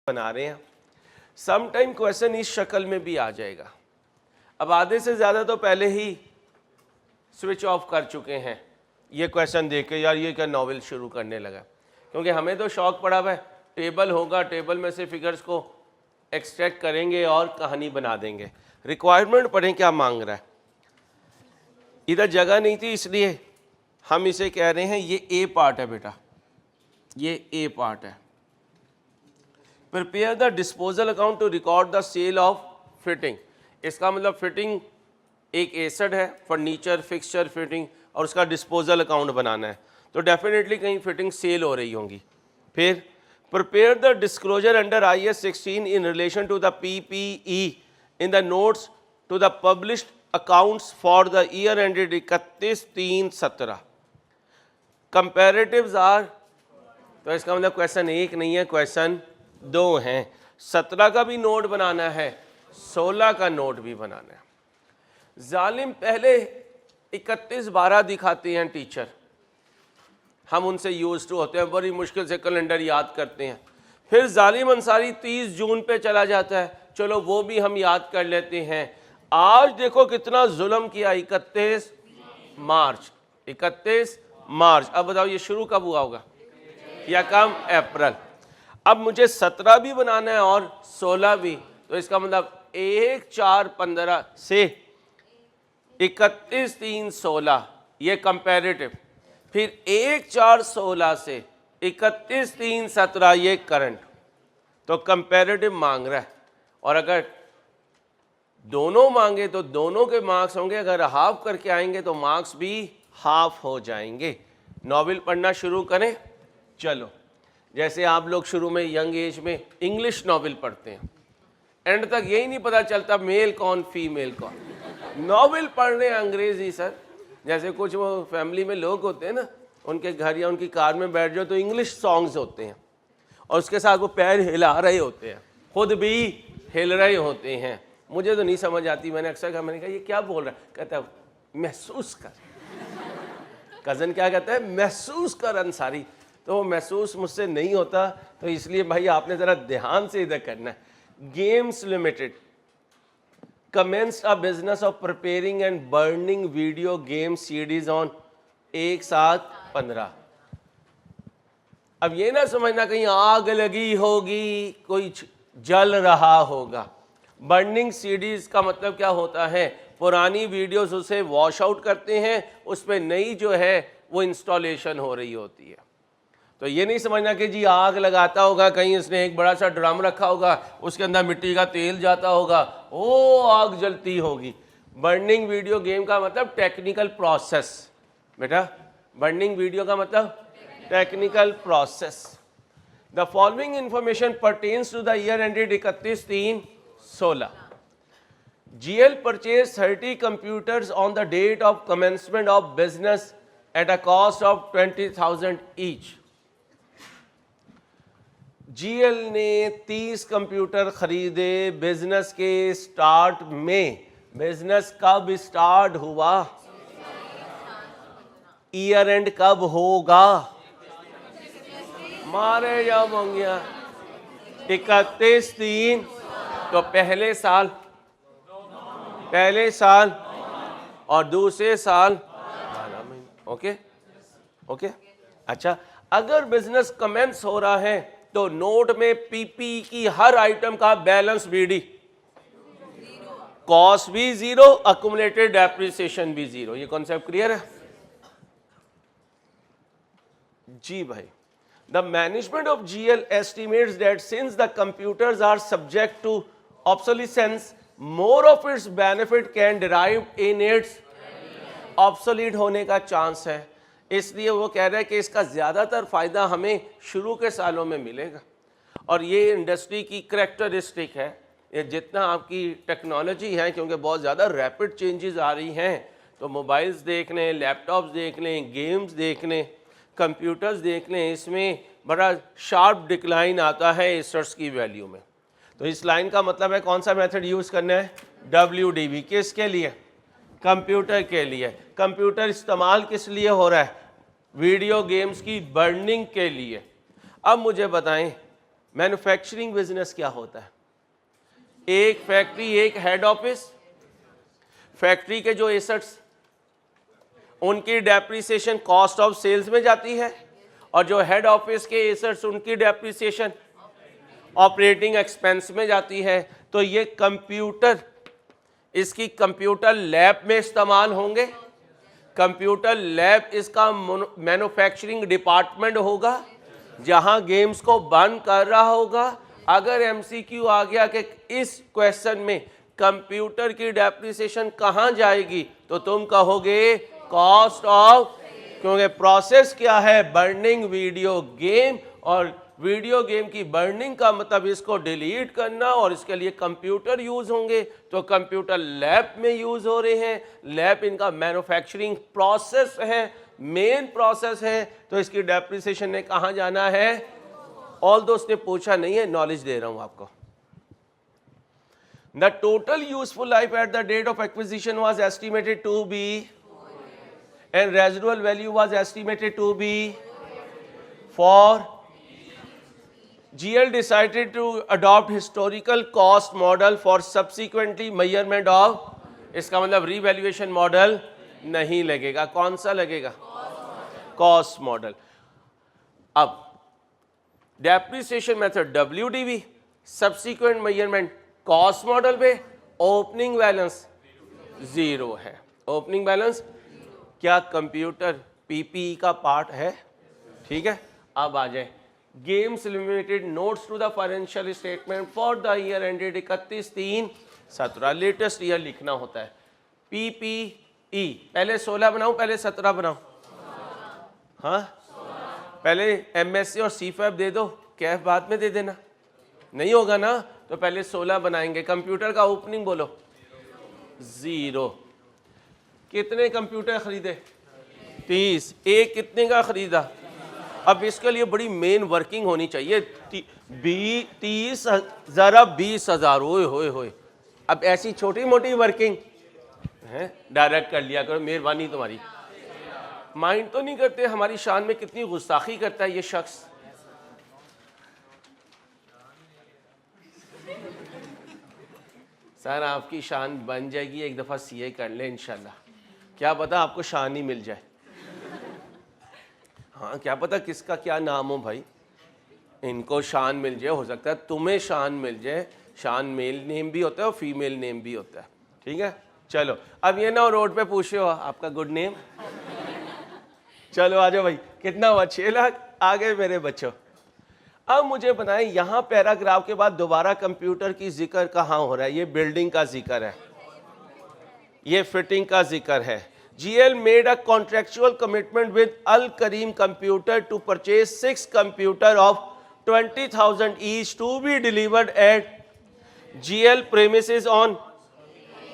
बना रहे हैं। सम टाइम क्वेश्चन इस शक्ल में भी आ जाएगा। अब आधे से ज़्यादा तो पहले ही स्विच ऑफ कर चुके हैं ये क्वेश्चन देख के, यार ये क्या नॉवेल शुरू करने लगा, क्योंकि हमें तो शौक पड़ा हुआ है, टेबल होगा, टेबल में से फिगर्स को एक्सट्रैक्ट करेंगे और कहानी बना देंगे। रिक्वायरमेंट पढ़ें क्या मांग रहा है। इधर जगह नहीं थी इसलिए हम इसे कह रहे हैं ये ए पार्ट है बेटा, ये ए पार्ट है। Prepare the disposal account to record the sale of fitting. इसका मतलब फिटिंग एक एसेट है, फर्नीचर फिक्सचर फिटिंग, और उसका डिस्पोजल अकाउंट बनाना है, तो डेफिनेटली कहीं फिटिंग सेल हो रही होंगी। फिर prepare the disclosure under IAS 16 in relation to the PPE in the notes to the published accounts for the year ended 31/3/17। Comparatives are, तो इसका मतलब क्वेश्चन एक नहीं है, क्वेश्चन दो हैं। 17 का भी नोट बनाना है, 16 का नोट भी बनाना है। जालिम पहले 31/12 दिखाते हैं टीचर, हम उनसे यूज टू होते हैं, बड़ी मुश्किल से कैलेंडर याद करते हैं। फिर जालिम अंसारी 30 जून पे चला जाता है, चलो वो भी हम याद कर लेते हैं। आज देखो कितना जुल्म किया, 31 मार्च। 31 मार्च, अब बताओ ये शुरू कब हुआ होगा, या कम अप्रैल। अब मुझे 17 भी बनाना है और 16 भी, तो इसका मतलब 1/4/15 से 31/3/16 ये कंपैरेटिव, फिर 1/4/16 से 31/3/17 ये करंट। तो कंपैरेटिव मांग रहा है, और अगर दोनों मांगे तो दोनों के मार्क्स होंगे, अगर हाफ करके आएंगे तो मार्क्स भी हाफ हो जाएंगे। नॉवेल पढ़ना शुरू करें। चलो, जैसे आप लोग शुरू में यंग एज में इंग्लिश नॉवेल पढ़ते हैं, एंड तक यही नहीं पता चलता मेल कौन फीमेल कौन। नॉवेल पढ़ रहे हैं अंग्रेजी सर, जैसे कुछ वो फैमिली में लोग होते हैं ना, उनके घर या उनकी कार में बैठ जाओ तो इंग्लिश सॉन्ग्स होते हैं, और उसके साथ वो पैर हिला रहे होते हैं, खुद भी हिल रहे होते हैं। मुझे तो नहीं समझ आती, मैंने अक्सर कहा, मैंने कहा ये क्या बोल रहा है, कहता है महसूस कर। कज़न क्या कहता है, महसूस कर अंसारी। तो महसूस मुझसे नहीं होता, तो इसलिए भाई आपने ज़रा ध्यान से इधर करना है। Games limited commenced a business of preparing and burning video game CDs on 1/7/15। अब ये ना समझना कहीं आग लगी होगी, कोई जल रहा होगा। बर्निंग सीडीज का मतलब क्या होता है, पुरानी वीडियोस उसे वॉश आउट करते हैं, उस पर नई जो है वो इंस्टॉलेशन हो रही होती है। तो ये नहीं समझना कि जी आग लगाता होगा, कहीं इसने एक बड़ा सा ड्रम रखा होगा, उसके अंदर मिट्टी का तेल जाता होगा, ओ आग जलती होगी। बर्निंग वीडियो गेम का मतलब टेक्निकल प्रोसेस बेटा, बर्निंग वीडियो का मतलब technical process. The following information pertains to the year ended 31/3/16। GL purchased 30 computers on the date of commencement of business at a cost of 20,000 each। GL ने 30 computer खरीदे business के start में। Business कब start हुआ, year and कब होगा, मारे जा मंगिया 31/3, तो पहले साल और दूसरे साल। Okay okay. अच्छा, अगर बिजनेस कमेंस हो रहा है तो नोट में PP की हर आइटम का बैलेंस BD, कॉस्ट भी 0, अक्यूमुलेटेड डेप्रिसिएशन भी 0। ये कॉन्सेप्ट क्लियर है जी भाई। The management of GL estimates that since the computers are subject to obsolescence, more of its benefit can derive in its obsolete होने का चांस है, इसलिए वो कह रहे हैं कि इसका ज़्यादातर फ़ायदा हमें शुरू के सालों में मिलेगा। और ये इंडस्ट्री की करैक्टरिस्टिक है, ये जितना आपकी टेक्नोलॉजी है, क्योंकि बहुत ज़्यादा रैपिड चेंजेस आ रही हैं, तो मोबाइल्स देख लें, लैपटॉप्स देख लें, गेम्स देख लें, कंप्यूटर्स देख लें, इसमें बड़ा शार्प डिक्लाइन आता है एसर्स की वैल्यू में। तो इस लाइन का मतलब है कौन सा मेथड यूज़ करना है, WDV। किसके लिए, कंप्यूटर के लिए। कंप्यूटर इस्तेमाल किस लिए हो रहा है, वीडियो गेम्स की बर्निंग के लिए। अब मुझे बताएं मैन्युफैक्चरिंग बिजनेस क्या होता है? एक फैक्ट्री, एक हेड ऑफिस, फैक्ट्री के जो एसेट्स उनकी डेप्रिसिएशन कॉस्ट ऑफ सेल्स में जाती है, और जो हेड ऑफिस के एसेट्स उनकी डेप्रिसिएशन ऑपरेटिंग एक्सपेंस में जाती है। तो ये कंप्यूटर, इसकी कंप्यूटर लैब में इस्तेमाल होंगे। कंप्यूटर लैब इसका मैन्युफैक्चरिंग डिपार्टमेंट होगा जहां गेम्स को बंद कर रहा होगा। अगर एमसीक्यू आ गया कि इस क्वेश्चन में कंप्यूटर की डेप्रिसिएशन कहां जाएगी, तो तुम कहोगे कॉस्ट ऑफ, क्योंकि प्रोसेस क्या है? बर्निंग वीडियो गेम, और वीडियो गेम की बर्निंग का मतलब इसको डिलीट करना, और इसके लिए कंप्यूटर यूज होंगे। तो कंप्यूटर लैब में यूज हो रहे हैं। लैब इनका मैन्युफैक्चरिंग प्रोसेस है, मेन प्रोसेस है। तो इसकी डेप्रिसिएशन ने कहां जाना है? ऑल दोस्त ने पूछा नहीं है, नॉलेज दे रहा हूं आपको। The total useful life at the date of acquisition was estimated to be, and residual value was estimated to be for. GL decided to adopt historical cost model for subsequently measurement of, इसका मतलब revaluation model नहीं लगेगा। कौन सा लगेगा? Cost model. अब depreciation method WDV, subsequent measurement cost model पे, opening balance zero है। ओपनिंग बैलेंस क्या कंप्यूटर PPE का पार्ट है? ठीक है। अब आ जाए games limited notes to the financial statement for the year ended 31/3/17। Latest year लिखना होता है। PPE पहले 16 बनाऊं, पहले 17 बनाऊं? हाँ, पहले MSc और CFAB दे दो, कैफ बाद में दे देना। नहीं होगा ना, तो पहले 16 बनाएंगे। कंप्यूटर का ओपनिंग बोलो, जीरो। कितने कंप्यूटर खरीदे? 30। एक कितने का खरीदा? अब इसके लिए बड़ी मेन वर्किंग होनी चाहिए। 30 ज़रा 20,000, ओए होए होए। अब ऐसी छोटी मोटी वर्किंग है, डायरेक्ट कर लिया करो, मेहरबानी तुम्हारी। माइंड तो नहीं करते हमारी शान में कितनी गुस्ताखी करता है ये शख्स। सर आपकी शान बन जाएगी, एक दफ़ा CA कर ले इंशाल्लाह। क्या पता आपको शान ही मिल जाए। हाँ, क्या पता किसका क्या नाम हो भाई, इनको शान मिल जाए, हो सकता है तुम्हें शान मिल जाए। शान मेल नेम भी होता है और फीमेल नेम भी होता है। ठीक है, चलो अब ये ना रोड पे पूछे हो आपका गुड नेम। चलो आ जाओ भाई, कितना हुआ? 6 लाख। आगे मेरे बच्चों, अब मुझे बताएं यहाँ पैराग्राफ के बाद दोबारा कंप्यूटर की जिक्र कहाँ हो रहा है? ये बिल्डिंग का जिक्र है, ये फिटिंग का जिक्र है। GL made a contractual commitment with Al Kareem Computer to purchase 6 computers of 20,000 each to be delivered at GL premises on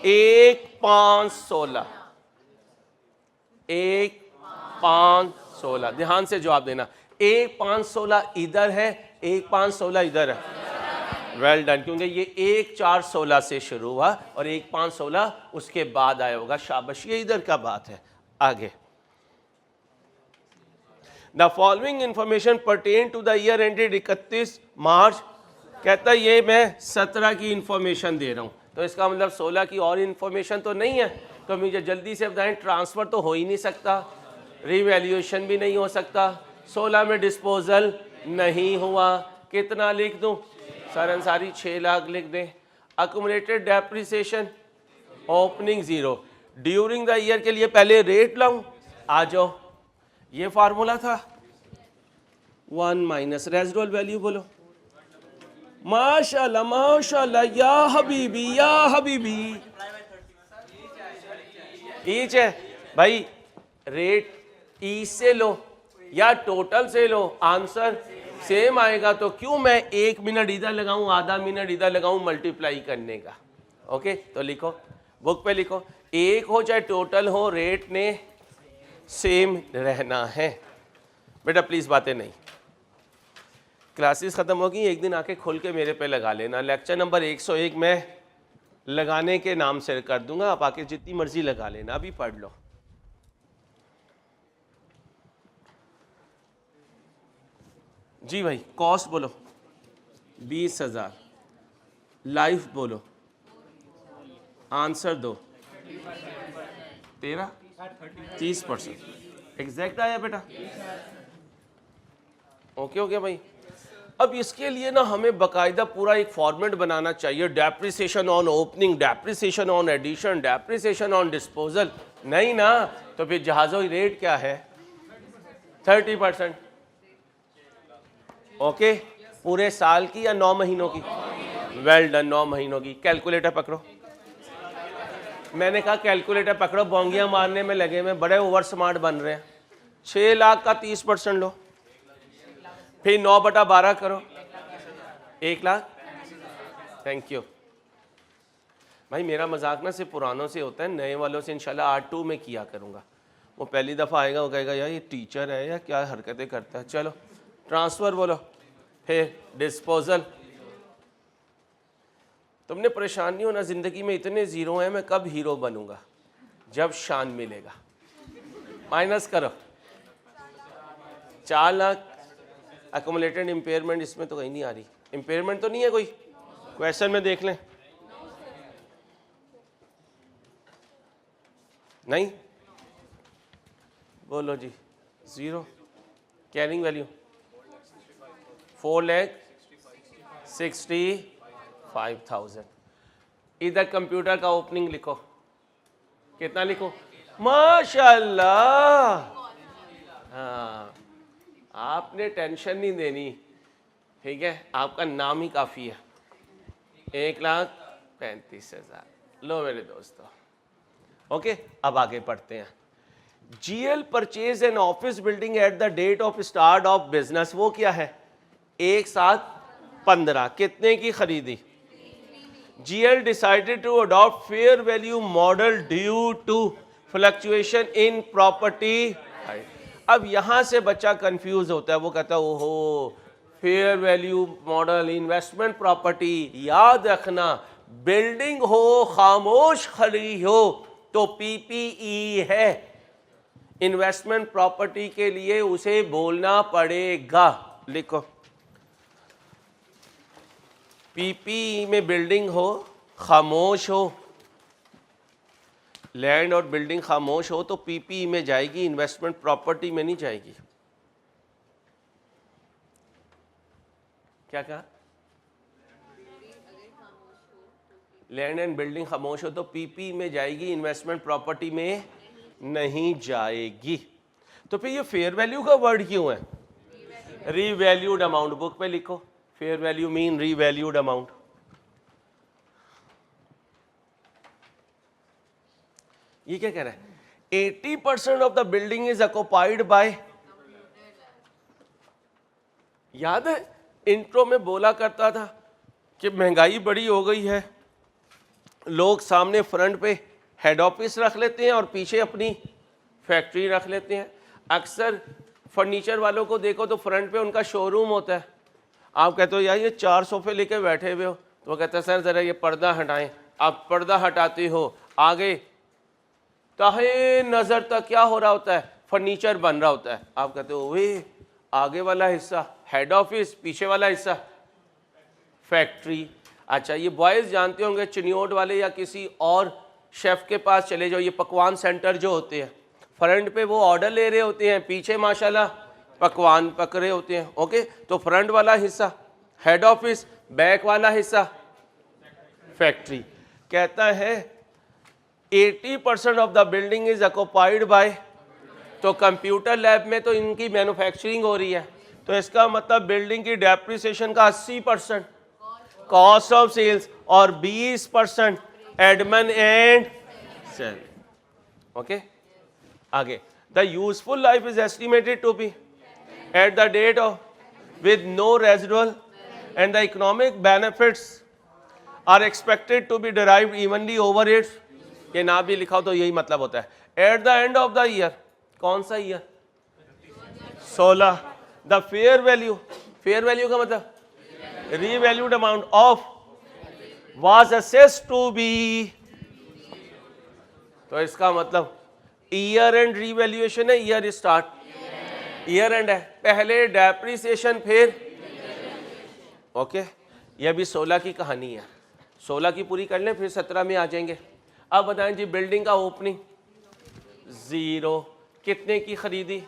1/5/16। 1/5/16, ध्यान से जवाब देना। 1/5/16 इधर है, 1/5/16 इधर है। वेल डन, क्योंकि ये 1/4/16 से शुरू हुआ और 1/5/16 उसके बाद आया होगा। शाबाश, ये इधर का बात है। आगे, the following information pertain to the year ended 31 March. कहता है ये मैं 17 की इंफॉर्मेशन दे रहा हूं, तो इसका मतलब 16 की और इंफॉर्मेशन तो नहीं है। तो मुझे जल्दी से बताएं, ट्रांसफर तो हो ही नहीं सकता, रिवैल्यूएशन भी नहीं हो सकता, 16 में डिस्पोजल नहीं हुआ। कितना लिख दूं? सर अंसारी 6 लाख लिख दें। Accumulated depreciation opening zero. During the year के लिए पहले रेट लाऊं, आ जाओ, ये फार्मूला था 1 माइनस रेजिडुअल वैल्यू। बोलो माशाल्लाह माशाल्लाह, या हबीबी या हबीबी। ईच है भाई, रेट ई से लो या टोटल से लो, आंसर सेम आएगा। तो क्यों मैं 1 मिनट इधर लगाऊं, आधा मिनट इधर लगाऊं मल्टीप्लाई करने का? ओके, तो लिखो, बुक पे लिखो, एक हो चाहे टोटल हो, रेट ने सेम रहना है। बेटा प्लीज बातें नहीं। क्लासेस खत्म होगी, एक दिन आके खोल के मेरे पे लगा लेना। लेक्चर नंबर 101 में लगाने के नाम से कर दूंगा, आप आके जितनी मर्जी लगा लेना। अभी पढ़ लो। जी भाई, कॉस्ट बोलो। 20,000। लाइफ बोलो, आंसर दो। 30% एग्जैक्ट आया बेटा। ओके हो गया भाई। अब इसके लिए ना हमें बकायदा पूरा एक फॉर्मेट बनाना चाहिए, depreciation on opening, depreciation on addition, depreciation on disposal. नहीं ना, तो फिर जहाज़ों की रेट क्या है? 30%। ओके, पूरे साल की या 9 महीनों की? वेल डन, 9 महीनों की। कैलकुलेटर पकड़ो। मैंने कहा कैलकुलेटर पकड़ो, बोंगियां मारने में लगे में बड़े ओवर स्मार्ट बन रहे हैं। 6 लाख का 30% लो, फिर 9/12 करो, 1 लाख। थैंक यू भाई। मेरा मजाक ना सिर्फ पुरानों से होता है, नए वालों से इंशाल्लाह R2 में किया करूँगा। वो पहली दफ़ा आएगा, वो कहेगा यार ये टीचर है या क्या हरकतें करता है। चलो ट्रांसफ़र बोलो, फिर डिस्पोजल। तुमने परेशान नहीं होना, ज़िंदगी में इतने ज़ीरो हैं, मैं कब हीरो बनूंगा? जब शान मिलेगा। माइनस करो, 4 लाख। अकोमोलेटेड इम्पेयरमेंट इसमें तो कहीं नहीं आ रही। इम्पेयरमेंट तो नहीं है कोई? क्वेश्चन में देख लें। नहीं, बोलो जी। 0। Carrying value 4,65,000। इधर कंप्यूटर का ओपनिंग लिखो, कितना लिखो? माशाल्लाह। हाँ, आपने टेंशन नहीं देनी, ठीक है? आपका नाम ही काफ़ी है। 1,35,000 लो मेरे दोस्तों। ओके, अब आगे बढ़ते हैं। GL purchase an office building at the date of start of business. वो क्या है? 1/7/15। कितने की खरीदी? GL decided to adopt fair value model due to fluctuation in property। अब यहां से बच्चा कंफ्यूज होता है, वो कहता है ओहो fair value model, investment property. याद रखना, बिल्डिंग हो खामोश खड़ी हो तो PPE है। इन्वेस्टमेंट प्रॉपर्टी के लिए उसे बोलना पड़ेगा। लिखो, PPE में बिल्डिंग हो खामोश हो, लैंड और बिल्डिंग खामोश हो तो PPE में जाएगी, इन्वेस्टमेंट प्रॉपर्टी में नहीं जाएगी। क्या कहा? लैंड एंड बिल्डिंग खामोश हो तो PPE में जाएगी, इन्वेस्टमेंट प्रॉपर्टी में नहीं जाएगी। तो फिर ये फेयर वैल्यू का वर्ड क्यों है? Revalued amount. बुक पे लिखो, fair value mean revalued amount. ये क्या कह रहा है? 80% of the building is occupied by. याद है इंट्रो में बोला करता था कि महंगाई बड़ी हो गई है, लोग सामने फ्रंट पे हेड ऑफिस रख लेते हैं और पीछे अपनी फैक्ट्री रख लेते हैं। अक्सर फर्नीचर वालों को देखो तो फ्रंट पे उनका शोरूम होता है। आप कहते हो यार ये 4 सोफे लेके बैठे हुए हो, तो वो कहते हैं सर ज़रा ये पर्दा हटाएं। आप पर्दा हटाते हो, आगे ताहे नज़र तक क्या हो रहा होता है? फर्नीचर बन रहा होता है। आप कहते हो वे आगे वाला हिस्सा हेड ऑफिस, पीछे वाला हिस्सा फैक्ट्री। अच्छा, ये बॉयज़ जानते होंगे, चिनियोट वाले या किसी और शेफ़ के पास चले जाओ, ये पकवान सेंटर जो होते हैं, फ्रंट पे वो ऑर्डर ले रहे होते हैं, पीछे माशाल्लाह पकवान पक रहे होते हैं। ओके, तो फ्रंट वाला हिस्सा हेड ऑफिस, बैक वाला हिस्सा फैक्ट्री। कहता है 80% of the building is occupied by. तो कंप्यूटर लैब में तो इनकी मैन्युफैक्चरिंग हो रही है, तो इसका मतलब बिल्डिंग की डेप्रिसिएशन का 80% कॉस्ट ऑफ सेल्स और 20% एडमिन एंड सेल। ओके, आगे the useful life is estimated to be at the date of with no residual and the economic benefits are expected to be derived evenly over its। ये ना भी लिखा हो तो यही मतलब होता है। At the end of the year, कौन सा year? 16। The fair value, fair value का मतलब revalued amount of was assessed to be। तो इसका मतलब ईयर एंड रिवैल्यूएशन है, ईयर स्टार्ट ईयर एंड है, पहले डेप्रिसिएशन फिर। ओके, ये अभी 16 की कहानी है, 16 की पूरी कर लें फिर 17 में आ जाएंगे। अब बताएं जी, बिल्डिंग का ओपनिंग 0, कितने की खरीदी?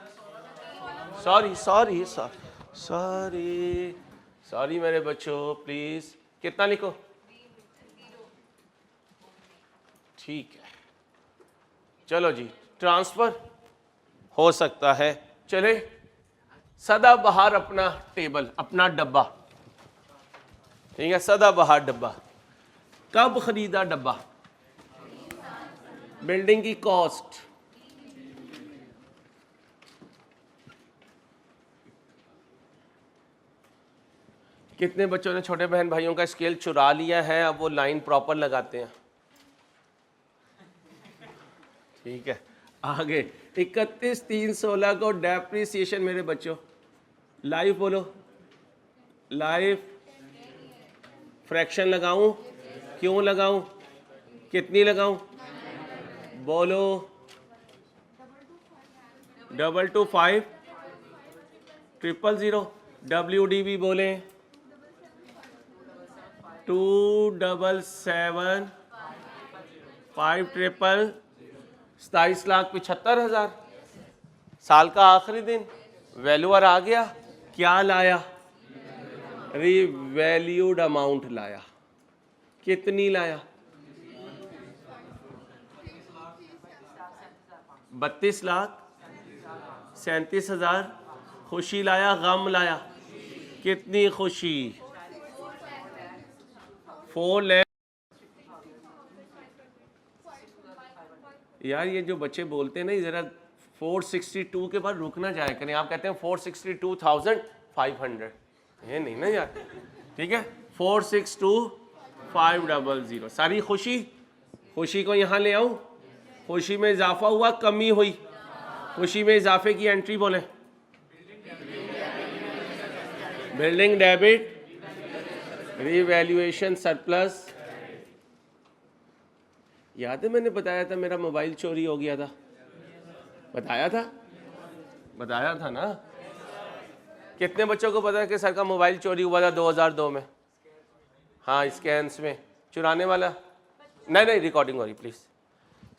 सॉरी मेरे बच्चों, प्लीज कितना लिखो? ठीक है, चलो जी, ट्रांसफर हो सकता है। चले, सदाबहार अपना टेबल, अपना डब्बा, ठीक है, सदाबहार डब्बा। कब खरीदा डब्बा? बिल्डिंग की कॉस्ट, कितने बच्चों ने छोटे बहन भाइयों का स्केल चुरा लिया है? अब वो लाइन प्रॉपर लगाते हैं। ठीक है, आगे 31/3/16 को डेप्रिसिएशन मेरे बच्चों, लाइफ बोलो, लाइफ फ्रैक्शन लगाऊं? क्यों लगाऊं? कितनी लगाऊं? बोलो, 225 000, WDB बोले 277 5 27,75,000। साल का आखिरी दिन, वैल्यूअर आ गया, क्या लाया? रिवैल्यूड अमाउंट लाया। कितनी लाया? 32,37,000। खुशी लाया, गम लाया? कितनी खुशी? 4 लाख। यार ये जो बच्चे बोलते हैं ना, जरा 462 के बाद रुकना जाए करें। आप कहते हैं 462,500, ये नहीं ना यार, ठीक है, 462,500। सारी खुशी, खुशी को यहाँ ले आऊं? खुशी में इजाफा हुआ, कमी हुई? खुशी में इजाफे की एंट्री बोले, बिल्डिंग डेबिट, रिवैल्यूएशन सरप्लस। याद है मैंने बताया था मेरा मोबाइल चोरी हो गया था? बताया था ना? कितने बच्चों को पता है कि सर का मोबाइल चोरी हुआ था 2002 में? हाँ, स्कैन्स में चुराने वाला। नहीं, रिकॉर्डिंग हो रही, प्लीज़।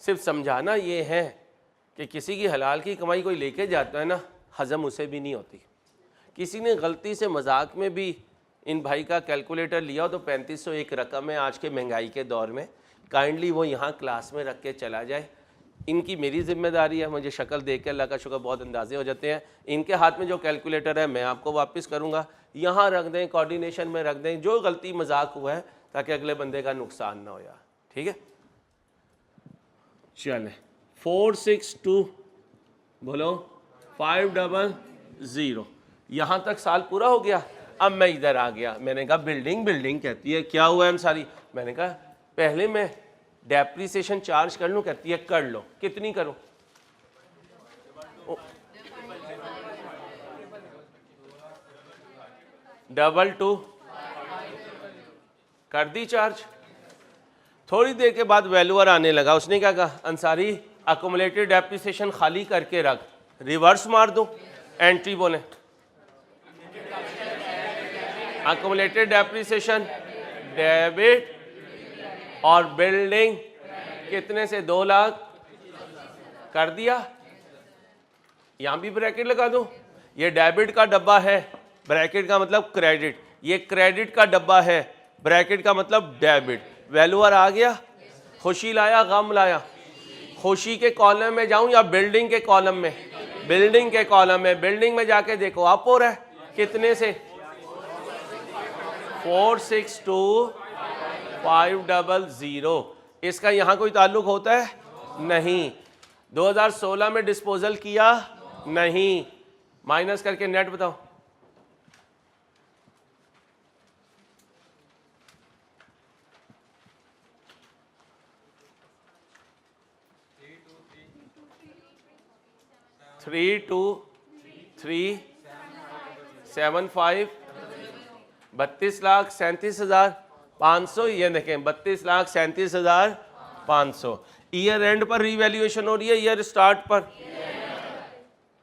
सिर्फ समझाना ये है कि किसी की हलाल की कमाई कोई लेके जाता है ना, हजम उसे भी नहीं होती। किसी ने गलती से मजाक में भी इन भाई का कैलकुलेटर लिया तो 3500 एक रकम है आज के महंगाई के दौर में, काइंडली वो यहाँ क्लास में रख के चला जाए। इनकी मेरी जिम्मेदारी है, मुझे शक्ल देख के अल्लाह का शुक्र बहुत अंदाजे हो जाते हैं। इनके हाथ में जो कैलकुलेटर है मैं आपको वापस करूँगा, यहाँ रख दें, कोऑर्डिनेशन में रख दें, जो गलती मजाक हुआ है, ताकि अगले बंदे का नुकसान ना हो यार, ठीक है। चले, 462 बोलो 500। यहाँ तक साल पूरा हो गया। अब मैं इधर आ गया, मैंने कहा बिल्डिंग कहती है क्या हुआ है सारी? मैंने कहा पहले मैं डेप्रिसिएशन चार्ज कर लूं? कहती है कर लो। कितनी करूं? डबल 2 कर दी चार्ज। थोड़ी देर के बाद वैल्यूअर आने लगा, उसने क्या कहा? अंसारी अकोमुलेटेड डेप्रिसिएशन खाली करके रख, रिवर्स मार दो। एंट्री बोले, अकोमुलेटेड डेप्रिसिएशन डेबिट और बिल्डिंग कितने से 2 लाख कर दिया। यहां भी ब्रैकेट लगा दो, ये डेबिट का डब्बा है, ब्रैकेट का मतलब क्रेडिट, ये क्रेडिट का डब्बा है, ब्रैकेट का मतलब डेबिट। वैल्यूअर आ गया, खुशी लाया, गम लाया? खुशी के कॉलम में जाऊं या बिल्डिंग के कॉलम में? बिल्डिंग के कॉलम में। बिल्डिंग में जाके देखो अप हो रहा है, कितने से? 462,500। इसका यहां कोई ताल्लुक होता है? नहीं। 2016 में डिस्पोजल किया? नहीं। माइनस करके नेट बताओ। Three two 375 32,37,500। ये देखें 32,37,500। ईयर एंड पर रीवैल्यूएशन हो रही है, ईयर स्टार्ट पर?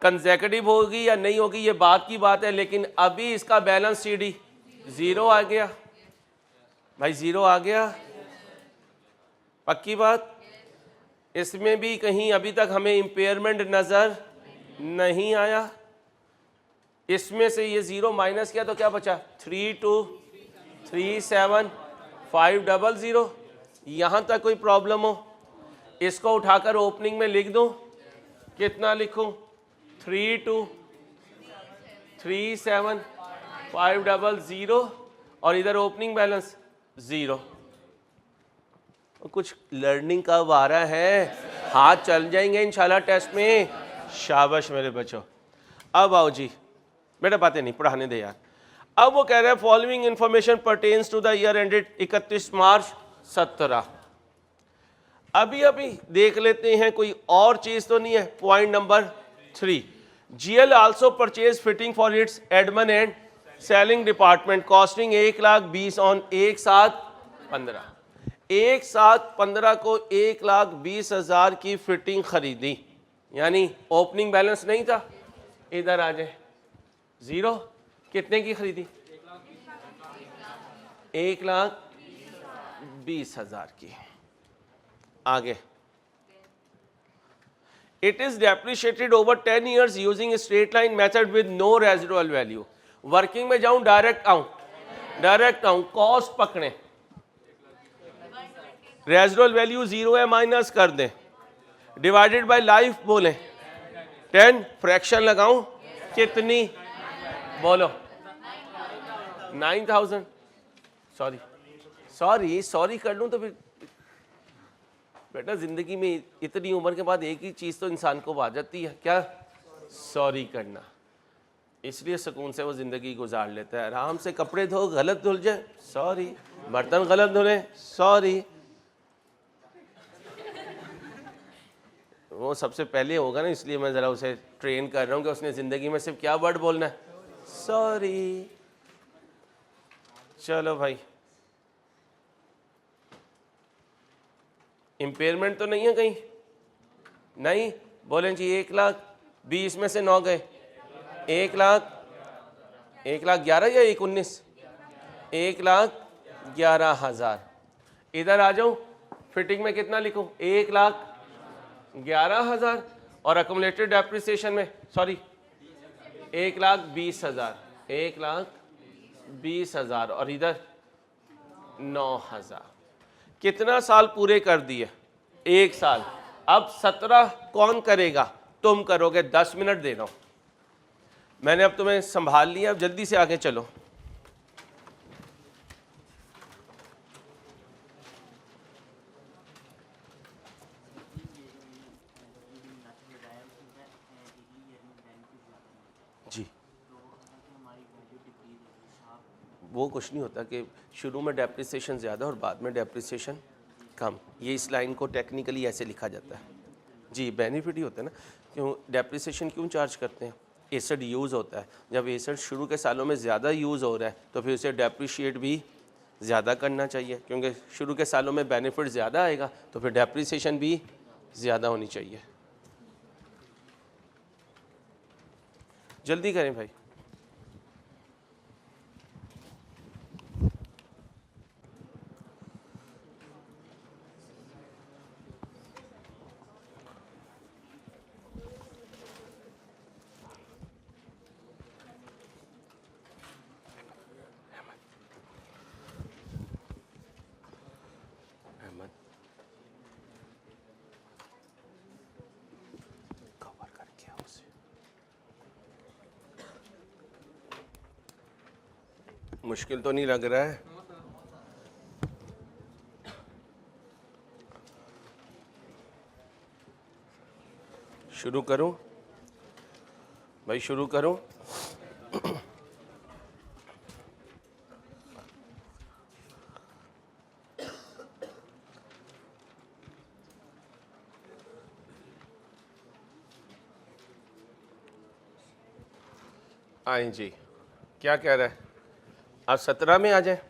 कंसेक्यूटिव होगी या नहीं होगी ये बात की बात है, लेकिन अभी इसका बैलेंस CD 0 आ गया। भाई 0 आ गया, पक्की बात। इसमें भी कहीं अभी तक हमें इम्पेयरमेंट नज़र नहीं आया। इसमें से ये 0 माइनस किया तो क्या बचा, 3237,500। यहाँ तक कोई प्रॉब्लम हो, इसको उठाकर ओपनिंग में लिख दूँ, कितना लिखूँ, 3237,500 और इधर ओपनिंग बैलेंस 0। कुछ लर्निंग का वारा है, हाथ चल जाएंगे इंशाल्लाह टेस्ट में। शाबाश मेरे बच्चों। अब आओ जी, बेटा बातें नहीं पढ़ाने दे यार। अब वो कह रहा है following information pertains to the year ended 31 March 17। अभी देख लेते हैं कोई और चीज तो नहीं है। Point number 3, GL also purchase fitting for its admin and selling department costing 1,20,000 on 1/7/15। 1/7/15 को 1,20,000 की फिटिंग खरीदी, यानी ओपनिंग बैलेंस नहीं था, इधर आ जाए 0। कितने की खरीदी, 1,20,000 की। आगे, it is depreciated over 10 years using straight line method with no residual value. Working में जाऊं, डायरेक्ट आऊं, कॉस्ट पकड़े, रेजिडुअल वैल्यू 0 है, माइनस कर दें, डिवाइडेड बाय लाइफ बोलें 10, फ्रैक्शन लगाऊं, कितनी बोलो, 9,000। सॉरी कर लूं तो फिर बेटा जिंदगी में इतनी उम्र के बाद एक ही चीज तो इंसान को आ जाती है, क्या, सॉरी करना। इसलिए सुकून से वो जिंदगी गुजार लेता है, आराम से कपड़े धो, गलत धुल जाए सॉरी, बर्तन गलत धुले सॉरी। वो सबसे पहले होगा ना, इसलिए मैं ज़रा उसे ट्रेन कर रहा हूँ कि उसने ज़िंदगी में सिर्फ क्या वर्ड बोलना है, सॉरी। चलो भाई, इम्पेयरमेंट तो नहीं है कहीं, नहीं बोलें जी। 1,20,000 में से 9 गए, 1,11,000 या 1,19, 1,11,000। इधर आ जाऊँ, फिटिंग में कितना लिखूँ, 1,11,000 और अकुमुलेटेड डेप्रिसिएशन में 1,20,000, 1,20,000 और इधर 9,000। कितना साल पूरे कर दिए, 1 साल। अब 17 कौन करेगा, तुम करोगे। 10 मिनट दे रहा हूं मैंने, अब तुम्हें संभाल लिया, अब जल्दी से आगे चलो। जी, वो कुछ नहीं होता कि शुरू में डेप्रिसिएशन ज़्यादा और बाद में डेप्रिसिएशन कम। ये इस लाइन को टेक्निकली ऐसे लिखा जाता है जी, बेनिफिट ही होता है ना। क्यों डेप्रिसिएशन क्यों चार्ज करते हैं, एसेट यूज़ होता है। जब एसेट शुरू के सालों में ज़्यादा यूज़ हो रहा है तो फिर उसे डेप्रिशिएट भी ज़्यादा करना चाहिए, क्योंकि शुरू के सालों में बेनिफिट ज़्यादा आएगा तो फिर डेप्रिसिएशन भी ज़्यादा होनी चाहिए। जल्दी करें भाई। मुश्किल तो नहीं लग रहा है, शुरू करूं भाई, शुरू करूं। आए जी, क्या कह रहा है, आप 17 में आ जाए।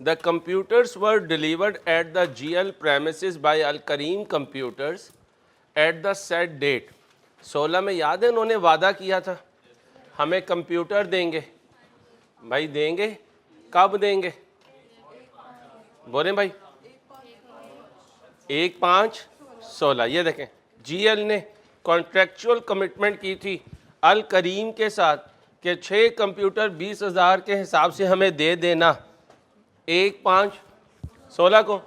The computers were delivered at the GL premises by Al Karim computers at the said date. 16 में याद है उन्होंने वादा किया था हमें कंप्यूटर देंगे, भाई देंगे कब देंगे बोले भाई? 1/5/16। ये देखें जीएल ने कॉन्ट्रेक्चुअल कमिटमेंट की थी अल करीम के साथ कि 6 कंप्यूटर 20,000 के हिसाब से हमें दे देना 1/5/16 को,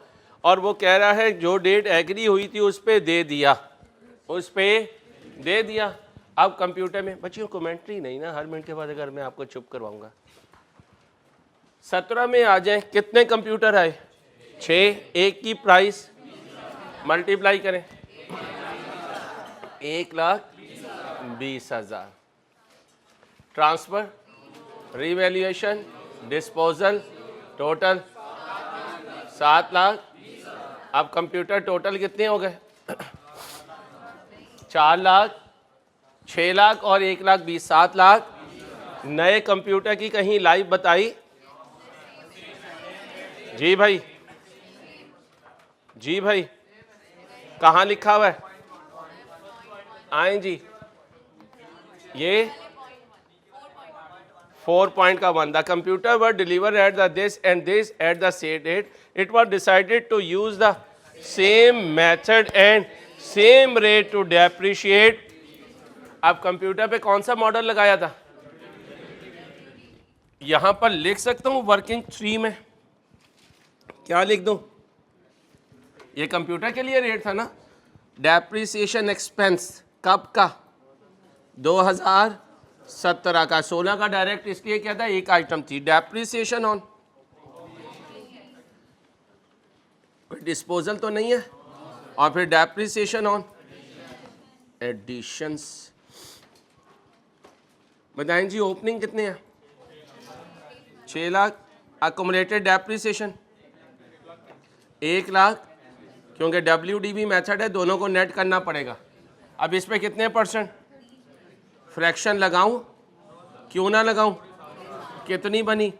और वो कह रहा है जो डेट एग्री हुई थी उस पर दे दिया, उस पर दे दिया। अब कंप्यूटर में बच्चियों कमेंट्री नहीं ना, हर मिनट के बाद अगर मैं आपको चुप करवाऊंगा। 17 में आ जाए, कितने कंप्यूटर आए? 6। एक की प्राइस मल्टीप्लाई करें 1,20,000। Transfer, revaluation, disposal, total 7 lakh. अब कंप्यूटर टोटल कितने हो गए? 4 लाख, 6 लाख और 1,20,000, 7 लाख। नए कंप्यूटर की कहीं लाइव बताई? जी भाई, जी भाई, कहाँ लिखा हुआ है? आए जी, ये 4.1 the computer were deliver at the this and this at the same date. It was decided to use the same method and same rate to depreciate. अब कंप्यूटर पे कौन सा मॉडल लगाया था? यहां पर लिख सकता हूं वर्किंग ट्री में, क्या लिख दूं? ये कंप्यूटर के लिए रेट था ना। डेप्रिसिएशन एक्सपेंस कब का? 2017 का। 16 का डायरेक्ट इसलिए क्या था, एक आइटम थी। डेप्रिसिएशन ऑन, डिस्पोजल तो नहीं है, और फिर डेप्रिसिएशन ऑन एडिशंस। बताएं जी ओपनिंग कितने हैं? 6 लाख। अकोमोडेटेड डेप्रिसिएशन 1 लाख, क्योंकि WDV मेथड है, दोनों को नेट करना पड़ेगा। अब इस पे कितने %? फ्रैक्शन लगाऊं? क्यों ना लगाऊं? कितनी बनी?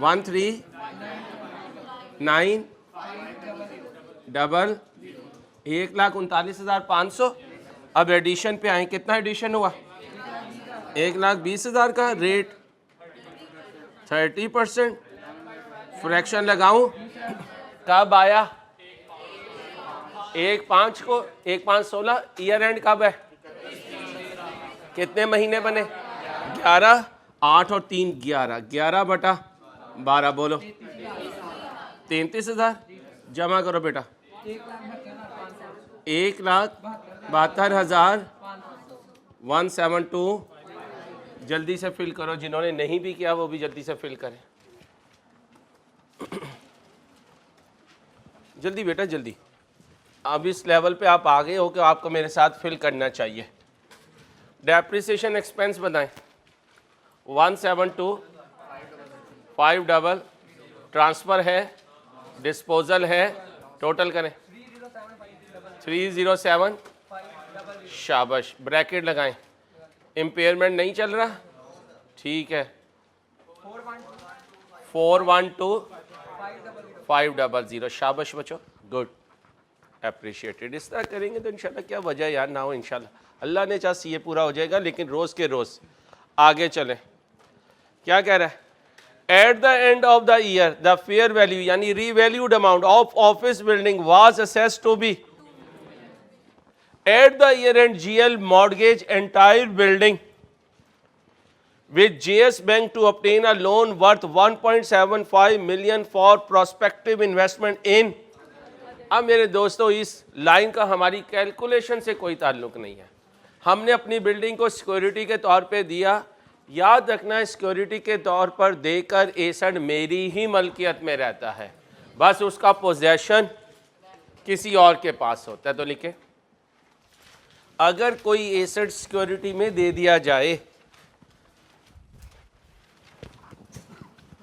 1,39 डबल 1,39,500। अब एडिशन पे आए, कितना एडिशन हुआ? 1,20,000 का रेट 30%। फ्रैक्शन लगाऊं? कब आया? 1/5 को, 1/5/16। ईयर एंड कब है? कितने महीने बने? 11। 8 और 3 11, 11/12 बोलो 33,000। जमा करो बेटा, 1,72,172। जल्दी से फिल करो, जिन्होंने नहीं भी किया वो भी जल्दी से फिल करें। जल्दी बेटा जल्दी। अब इस लेवल पे आप आ गए हो कि आपको मेरे साथ फिल करना चाहिए। डेप्रिसिएशन एक्सपेंस बताएं। 172,500। ट्रांसफ़र है, डिस्पोजल है, टोटल करें 307। शाबाश, ब्रैकेट लगाएं। इम्पेयरमेंट नहीं चल रहा, ठीक है। 412,500। शाबाश बच्चों, गुड, अप्रिशिएटेड। इस तरह करेंगे तो इंशाल्लाह क्या वजह यार ना हो, इंशाल्लाह अल्लाह ने चाहा ये पूरा हो जाएगा। लेकिन रोज़ के रोज़ आगे चलें। क्या कह रहा है? At the end of the year the fair value यानी revalued amount of office building was assessed to be at the year end GL mortgage entire building with JS Bank to obtain a loan worth 1.75 million for prospective investment in। अब मेरे दोस्तों इस line का हमारी calculation से कोई ताल्लुक नहीं है। हमने अपनी बिल्डिंग को सिक्योरिटी के तौर पे दिया। याद रखना है सिक्योरिटी के तौर पर देकर एसेट मेरी ही मलकियत में रहता है, बस उसका पोजेशन किसी और के पास होता है। तो लिखे, अगर कोई एसेट सिक्योरिटी में दे दिया जाए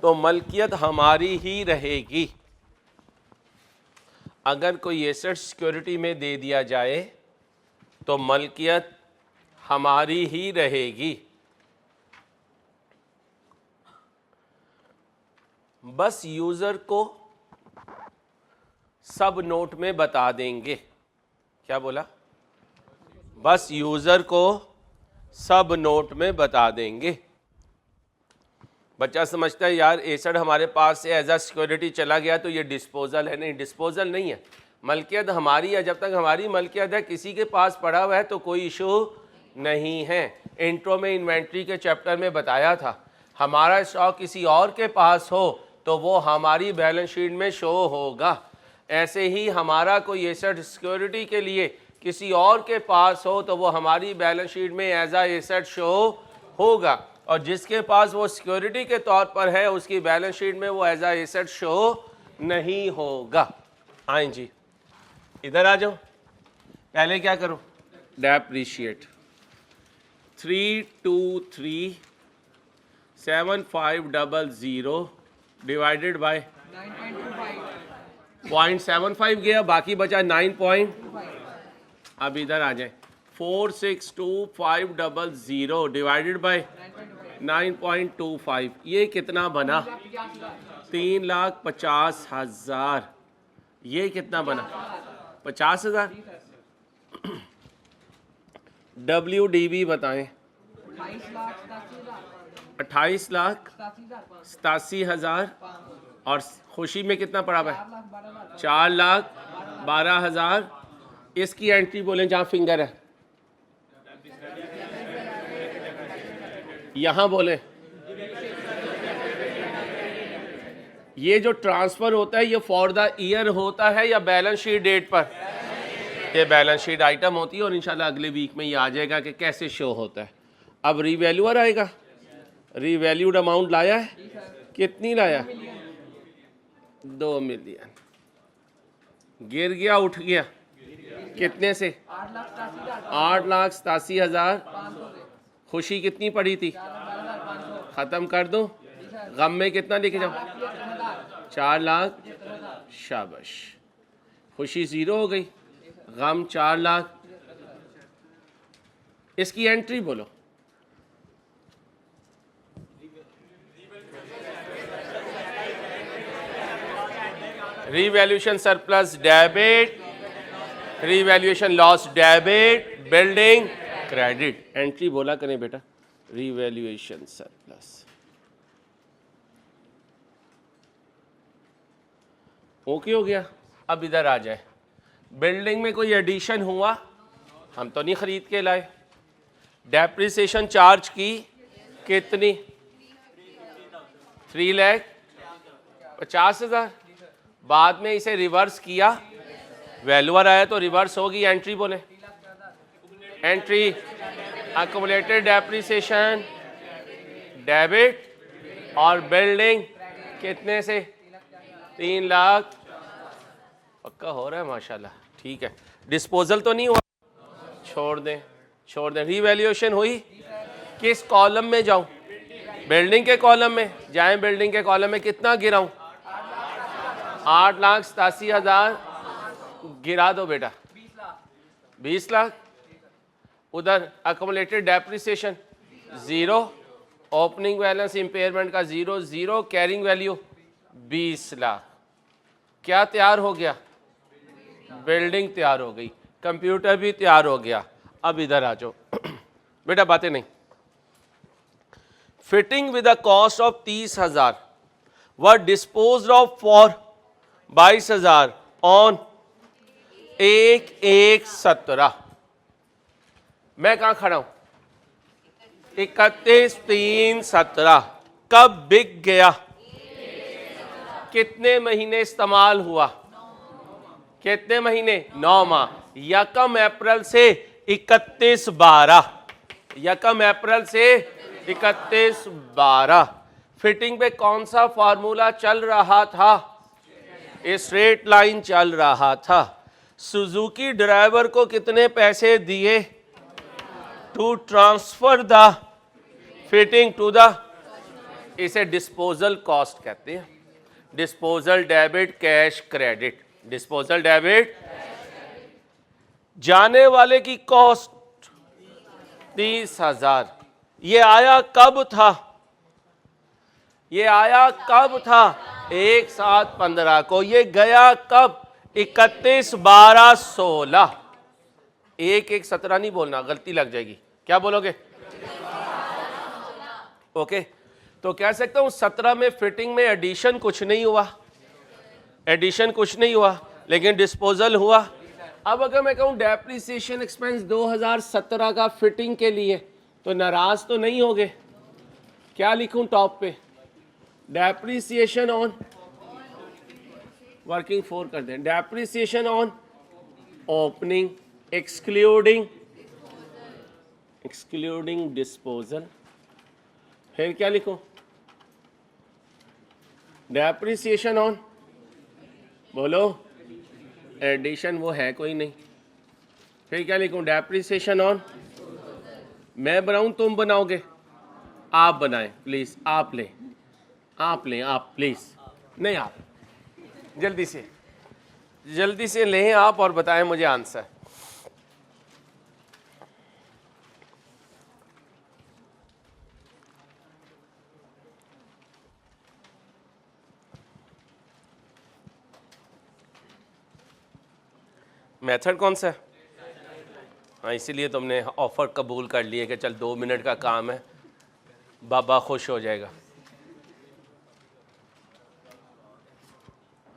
तो मलकियत हमारी ही रहेगी। अगर कोई एसेट सिक्योरिटी में दे दिया जाए तो मलकियत हमारी ही रहेगी। बस यूज़र को सब नोट में बता देंगे। क्या बोला? बस यूज़र को सब नोट में बता देंगे। बच्चा समझता है यार एसेट हमारे पास से एज आ सिक्योरिटी चला गया तो ये डिस्पोजल है। नहीं, डिस्पोजल नहीं है, मलकियत हमारी है। जब तक हमारी मलकियत है, किसी के पास पड़ा हुआ है तो कोई इशू नहीं है। इंट्रो में इन्वेंट्री के चैप्टर में बताया था, हमारा स्टॉक किसी और के पास हो तो वो हमारी बैलेंस शीट में शो होगा। ऐसे ही हमारा कोई एसेट सिक्योरिटी के लिए किसी और के पास हो तो वो हमारी बैलेंस शीट में एज आ एसेट शो होगा, और जिसके पास वो सिक्योरिटी के तौर पर है उसकी बैलेंस शीट में वो एज आ एसेट शो नहीं होगा। आए जी, इधर आ जाओ। पहले क्या करो, डेप्रिशिएट 3237500 डिवाइडेड बाय 0.75 गया, बाकी बचा 9 अब इधर आ जाए 462,500 डिवाइडेड बाय 9.25, ये कितना बना 3,50,000। ये कितना बना 50,000। WDB बताएं 28,87,000 और खुशी में कितना पड़ा हुआ है 4,12,000। इसकी एंट्री बोलें जहाँ फिंगर है, यहाँ बोले। ये जो ट्रांसफर होता है ये फॉर द ईयर होता है या बैलेंस शीट डेट पर? ये बैलेंस शीट आइटम होती है और इंशाल्लाह अगले वीक में ये आ जाएगा कि कैसे शो होता है। अब रीवैल्यूअर आएगा, रीवैल्यूड अमाउंट लाया है, कितनी लाया 2 मिलियन। गिर गया उठ गया कितने से 8,87,000। खुशी कितनी पड़ी थी, ख़त्म कर दूं, गम में कितना लेके जाऊं 4 लाख। शाबाश, खुशी 0 हो गई, गम 4 लाख। इसकी एंट्री बोलो। Revaluation surplus debit, revaluation loss debit, building credit. Entry बोला करें बेटा, रीवैल्यूएशन सरप्लस। ओके हो गया। अब इधर आ जाए, बिल्डिंग में कोई एडिशन हुआ, हम तो नहीं खरीद के लाए। डेप्रिसिएशन चार्ज की कितनी 3,50,000। बाद में इसे रिवर्स किया, वैल्यूअर आया तो रिवर्स होगी। एंट्री बोले, एंट्री एक्युमुलेटेड डेप्रिसिएशन डेबिट और बिल्डिंग कितने से 3 लाख। पक्का हो रहा है माशाल्लाह, ठीक है। डिस्पोजल तो नहीं हुआ, छोड़ दें छोड़ दें। रीवैल्यूएशन हुई, किस कॉलम में जाऊं, बिल्डिंग के कॉलम में जाएं। बिल्डिंग के कॉलम में कितना गिराऊं 8,87,000 गिरा दो बेटा 20 लाख। उधर accumulated depreciation 0, opening balance impairment का 0, कैरिंग वैल्यू 20 लाख। क्या तैयार हो गया, बिल्डिंग तैयार हो गई, कंप्यूटर भी तैयार हो गया। अब इधर आ जाओ बेटा, बातें नहीं। Fitting with a cost of 30,000 were disposed of for 22,000 on 1/1/17। मैं कहाँ खड़ा हूं 31/3/17। कब बिक गया, कितने महीने इस्तेमाल हुआ, कितने महीने 9 माह। यकम अप्रैल से 31/12, यकम अप्रैल से 31/12। फिटिंग पे कौन सा फार्मूला चल रहा था, स्ट्रेट लाइन चल रहा था। सुजुकी ड्राइवर को कितने पैसे दिए to transfer the fitting to the, इसे डिस्पोजल कॉस्ट कहते हैं। Disposal debit cash credit, disposal debit. जाने वाले की कॉस्ट 30,000। ये आया कब था, ये आया कब था 1/7/15 को। ये गया कब 31/12/16। 1/1/17 नहीं बोलना, गलती लग जाएगी। क्या बोलोगे, ओके। तो कह सकता हूं 17 में फिटिंग में एडिशन कुछ नहीं हुआ, एडिशन कुछ नहीं हुआ, लेकिन डिस्पोजल हुआ। अब अगर मैं कहूं डेप्रिसिएशन एक्सपेंस 2017 का फिटिंग के लिए, तो नाराज तो नहीं होगे? क्या लिखूं टॉप पे? डेप्रिसिएशन ऑन वर्किंग फोर कर दें, depreciation on opening excluding disposal. फिर क्या लिखूं? डेप्रिसिएशन ऑन, बोलो, एडिशन वो है कोई नहीं। फिर क्या लिखूं? डेप्रिसिएशन ऑन, मैं बनाऊं तुम बनाओगे? आप बनाएं प्लीज, आप लें आप प्लीज, नहीं आप जल्दी से लें आप और बताएं मुझे आंसर। मेथड कौन सा है? हाँ, इसीलिए तुमने ऑफर कबूल कर लिए कि चल 2 मिनट का काम है, बाबा खुश हो जाएगा।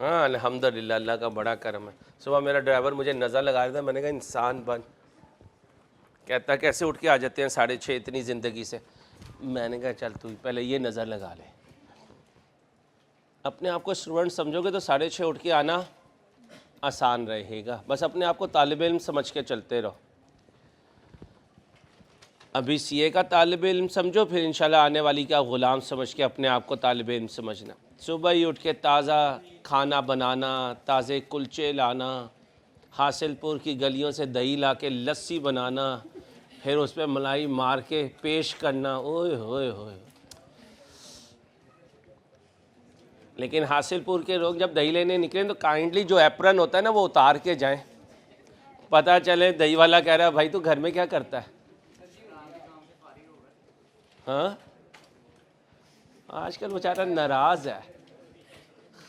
हाँ अल्हम्दुलिल्लाह, अल्लाह का बड़ा करम है। सुबह मेरा ड्राइवर मुझे नज़र लगा रहा था, मैंने कहा इंसान बन, कहता कैसे उठ के आ जाते हैं 6:30 इतनी ज़िंदगी से। मैंने कहा चल तू पहले ये नज़र लगा ले, अपने आप को स्टूडेंट समझोगे तो 6:30 उठ के आना आसान रहेगा। बस अपने आप को तालिब इल्म समझ के चलते रहो। अभी सीए का तालिब इल्म समझो, फिर इंशाल्लाह आने वाली का ग़ुलाम समझ के अपने आप को तालिब इल्म समझना। सुबह ही उठ के ताज़ा खाना बनाना, ताज़े कुलचे लाना, हासिलपुर की गलियों से दही ला के लस्सी बनाना, फिर उस पर मलाई मार के पेश करना, ओए होए होए। लेकिन हासिलपुर के लोग जब दही लेने निकलें तो काइंडली जो एप्रन होता है ना वो उतार के जाएं, पता चले दही वाला कह रहा है भाई तू घर में क्या करता है। हाँ, आजकल बेचारा नाराज़ है,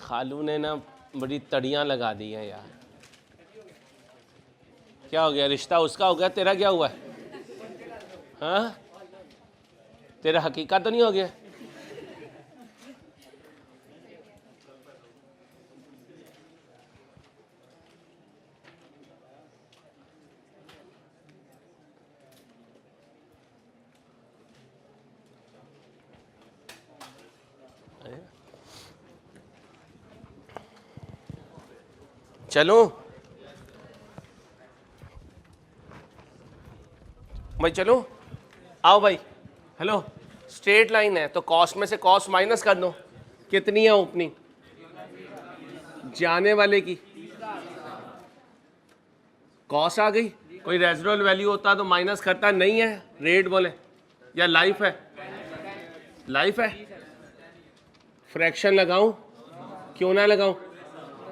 खालू ने ना बड़ी तड़ियाँ लगा दी हैं यार। क्या हो गया? रिश्ता उसका हो गया, तेरा क्या हुआ है? हाँ, तेरा हकीकत तो नहीं हो गया? चलो भाई, चलो आओ भाई। हेलो, स्ट्रेट लाइन है तो कॉस्ट में से कॉस्ट माइनस कर दो। कितनी है ओपनिंग? जाने वाले की कॉस्ट आ गई। कोई रेजिडुअल वैल्यू होता तो माइनस करता, नहीं है। रेट बोले या लाइफ है? लाइफ है। फ्रैक्शन लगाऊं? क्यों ना लगाऊं?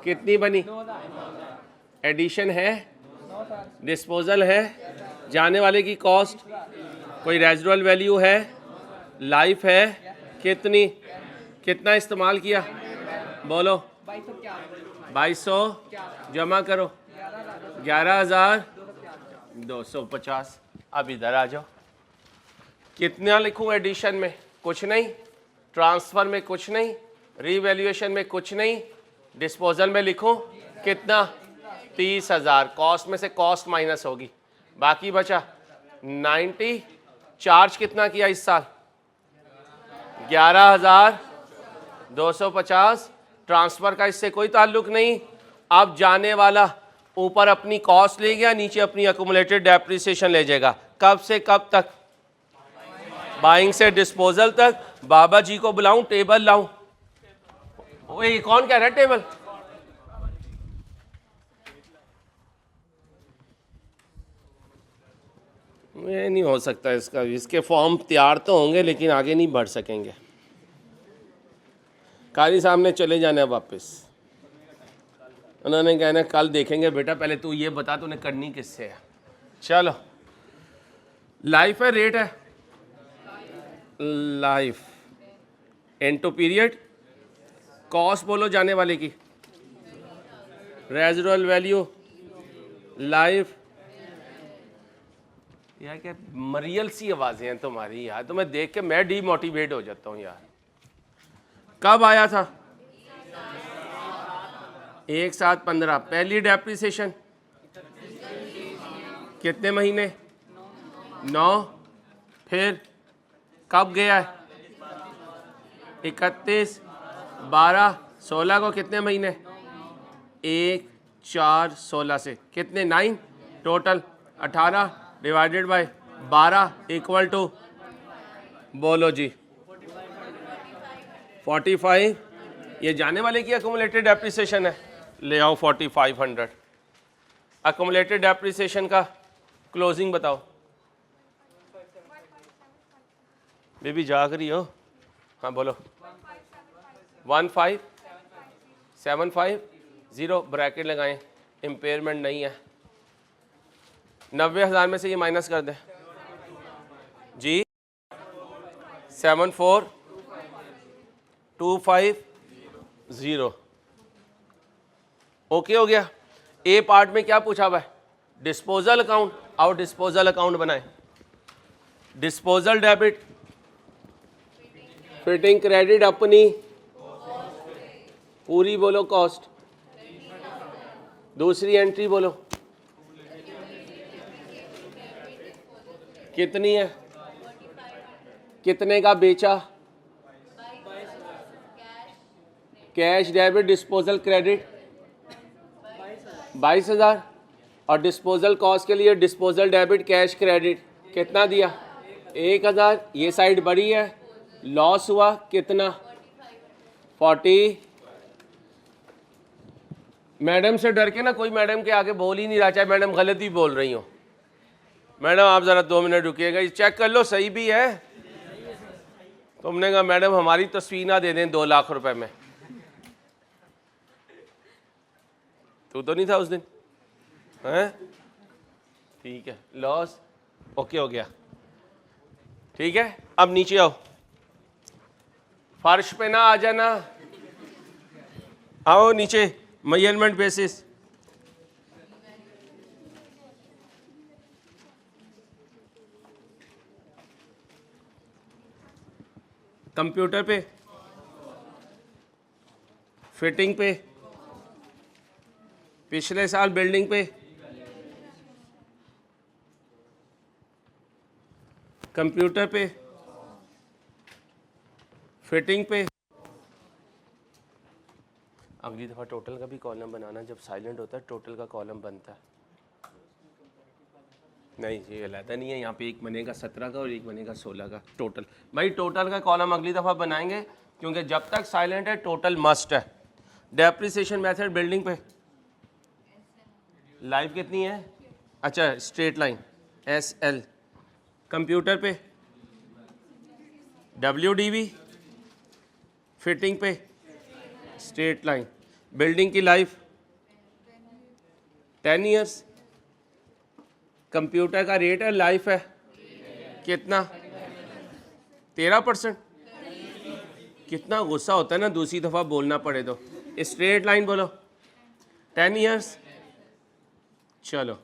कितनी बनी? एडिशन है, डिस्पोजल है, जाने वाले की कॉस्ट, कोई रेजिडुअल वैल्यू है, लाइफ है। कितनी? कितना इस्तेमाल किया? बोलो। 2200 जमा करो, 11,250। अब इधर आ जाओ। कितना लिखूं एडिशन में? कुछ नहीं। ट्रांसफ़र में कुछ नहीं। रीवैल्यूएशन में कुछ नहीं। डिस्पोजल में लिखूं कितना? 30,000। कॉस्ट में से कॉस्ट माइनस होगी, बाकी बचा 90। चार्ज कितना किया इस साल? 11,250। ट्रांसफ़र का इससे कोई ताल्लुक नहीं। अब जाने वाला ऊपर अपनी कॉस्ट ले गया, नीचे अपनी एक्यूमुलेटेड डेप्रिसिएशन ले जाएगा। कब से कब तक? बाइंग से डिस्पोजल तक। बाबा जी को बुलाऊं, टेबल लाऊं? ओए कौन कह रहा है टेबल? ये नहीं हो सकता इसका। इसके फॉर्म तैयार तो होंगे लेकिन आगे नहीं बढ़ सकेंगे। कारी साहब ने चले जाना है वापस। उन्होंने कहना कल देखेंगे बेटा, पहले तू ये बता तूने करनी किससे है। चलो, लाइफ है, रेट है? Life into period. कॉस्ट बोलो जाने वाले की, रेजिडुअल वैल्यू, लाइफ। यार क्या मरियल सी आवाज़ें हैं तुम्हारी यार, तुम्हें देख के मैं डीमोटिवेट हो जाता हूँ यार। कब आया था? 1/7/15। पहली डेप्रिसिएशन कितने महीने? 9। फिर कब गया है? 31, 12, 16 को कितने महीने? 1, 4, 16 से कितने? 9 total. 18 divided by 12 equal to, बोलो जी, 45। ये जाने वाले की अकोमुलेटेड डेप्रिसिएशन है, ले आओ 4500। अकोमुलेटेड डेप्रिसिएशन का क्लोजिंग बताओ। बेबी जाग रही हो? हाँ बोलो। 1575 ब्रैकेट लगाएं, इम्पेयरमेंट नहीं है। 90,000 में से ये माइनस कर दें जी। 74250। ओके हो गया। ए पार्ट में क्या पूछा हुआ है? Disposal account. और डिस्पोजल अकाउंट बनाएं। डिस्पोजल डेबिट, फिटिंग क्रेडिट अपनी पूरी, बोलो कॉस्ट। दूसरी एंट्री बोलो कितनी है? कितने का बेचा? Cash debit, disposal credit 22,000। और डिस्पोजल कॉस्ट के लिए डिस्पोजल डेबिट कैश क्रेडिट कितना दिया? 1,000। ये साइड बड़ी है, लॉस हुआ कितना? 40। मैडम से डर के ना कोई मैडम के आगे बोल ही नहीं रहा, चाहे मैडम गलत ही बोल रही हो। मैडम आप ज़रा 2 मिनट रुकिएगा, ये चेक कर लो सही भी है। तुमने कहा मैडम हमारी तस्वीर ना दे दें 2 लाख रुपए में। तू तो नहीं था उस दिन, हैं? ठीक है, लॉस ओके हो गया। ठीक है, अब नीचे आओ, फर्श पे ना आ जाना, आओ नीचे। मेजरमेंट बेसिस, कंप्यूटर पे, फिटिंग पे, पिछले साल बिल्डिंग पे, कंप्यूटर पे, फिटिंग पे। अगली दफ़ा टोटल का भी कॉलम बनाना, जब साइलेंट होता है टोटल का कॉलम बनता है। नहीं ये अलहदा नहीं है, यहाँ पे एक बनेगा 17 का और एक बनेगा 16 का टोटल। भाई टोटल का कॉलम अगली दफ़ा बनाएंगे, क्योंकि जब तक साइलेंट है टोटल मस्ट है। डेप्रिसिएशन मेथड बिल्डिंग पे लाइफ कितनी है? अच्छा स्ट्रेट लाइन SL। कंप्यूटर पे WDV, फिटिंग पे स्ट्रेट लाइन। बिल्डिंग की लाइफ 10 ईयर्स। कंप्यूटर का रेट है लाइफ है कितना? 13%। कितना गुस्सा होता है ना दूसरी दफ़ा बोलना पड़े तो। स्ट्रेट लाइन बोलो 10 ईयर्स। चलो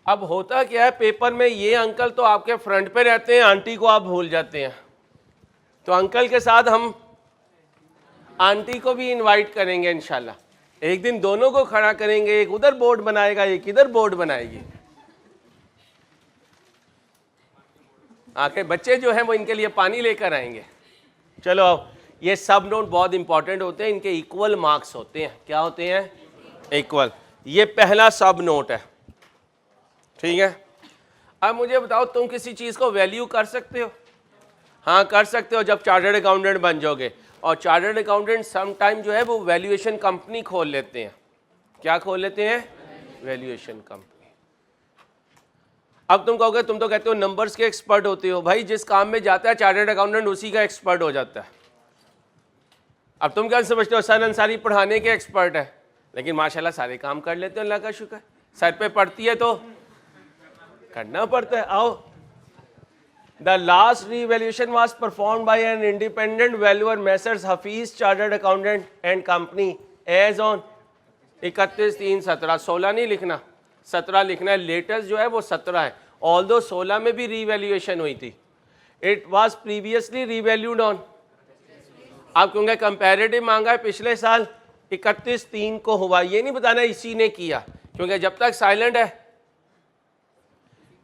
अब होता क्या है पेपर में, ये अंकल तो आपके फ्रंट पे रहते हैं, आंटी को आप भूल जाते हैं। तो अंकल के साथ हम आंटी को भी इनवाइट करेंगे इंशाल्लाह। एक दिन दोनों को खड़ा करेंगे, एक उधर बोर्ड बनाएगा एक इधर बोर्ड बनाएगी। आके बच्चे जो हैं वो इनके लिए पानी लेकर आएंगे। चलो आओ, ये सब नोट बहुत इंपॉर्टेंट होते हैं, इनके इक्वल मार्क्स होते हैं। क्या होते हैं? इक्वल। ये पहला सब नोट है, ठीक है। अब मुझे बताओ, तुम किसी चीज़ को वैल्यू कर सकते हो? हाँ कर सकते हो, जब चार्टर्ड अकाउंटेंट बन जाओगे। और चार्टर्ड अकाउंटेंट समटाइम जो है वो वैल्यूएशन कंपनी खोल लेते हैं। क्या खोल लेते हैं? Valuation company. अब तुम कहोगे तुम तो कहते हो नंबर्स के एक्सपर्ट होते हो। भाई जिस काम में जाता है चार्टर्ड अकाउंटेंट उसी का एक्सपर्ट हो जाता है। अब तुम क्या समझते हो सन अंसारी पढ़ाने के एक्सपर्ट है, लेकिन माशाल्लाह सारे काम कर लेते हो, अल्लाह का शुक्र। सर पे पड़ती है तो करना पड़ता है। आओ, the last revaluation was performed by an independent valuer Messrs Hafeez chartered accountant and company as on 31/3/17। 16 नहीं लिखना, 17 लिखना है। लेटेस्ट जो है वो 17 है, ऑल्दो 16 में भी रीवैल्यूएशन हुई थी। It was previously revalued on आप क्योंकि कंपैरेटिव मांगा है पिछले साल 31/3 को हुआ, ये नहीं बताना इसी ने किया, क्योंकि जब तक साइलेंट है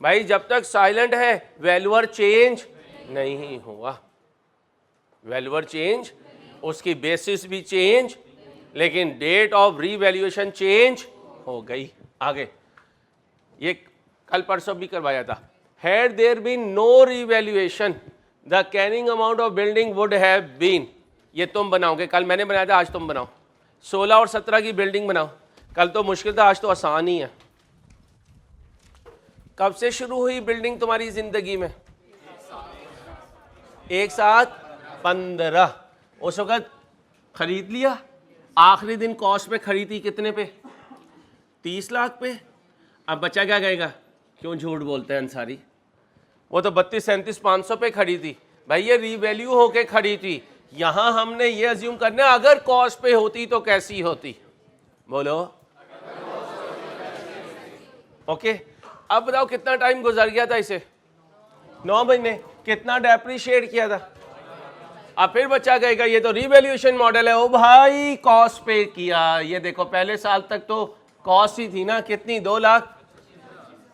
भाई, जब तक साइलेंट है वैल्यूअर चेंज नहीं हुआ, वैल्यूअर चेंज, उसकी बेसिस भी चेंज, लेकिन डेट ऑफ रीवैल्यूएशन चेंज हो गई। आगे ये कल परसों भी करवाया था, had there been no revaluation the carrying amount of building would have been, ये तुम बनाओगे, कल मैंने बनाया था, आज तुम बनाओ। 16 और 17 की बिल्डिंग बनाओ, कल तो मुश्किल था, आज तो आसान ही है। कब से शुरू हुई बिल्डिंग तुम्हारी जिंदगी में? एक साथ 15, उस वक्त खरीद लिया, आखिरी दिन कॉस्ट पे खरीदी कितने पे? 30 लाख पे। अब बच्चा क्या कहेगा, क्यों झूठ बोलते हैं अंसारी, वो तो 32-37-500 पे खरीदी। भाई ये रीवैल्यू होके खरीदी, यहां हमने ये अज्यूम करना अगर कॉस्ट पे होती तो कैसी होती, बोलो। ओके, अब बताओ कितना टाइम गुजर गया था इसे? 9 महीने। कितना डेप्रिशिएट किया था? अब फिर बच्चा कहेगा ये तो रीवैल्यूएशन मॉडल है। ओ भाई कॉस्ट पे किया, ये देखो पहले साल तक तो कॉस्ट ही थी ना, कितनी? 2 लाख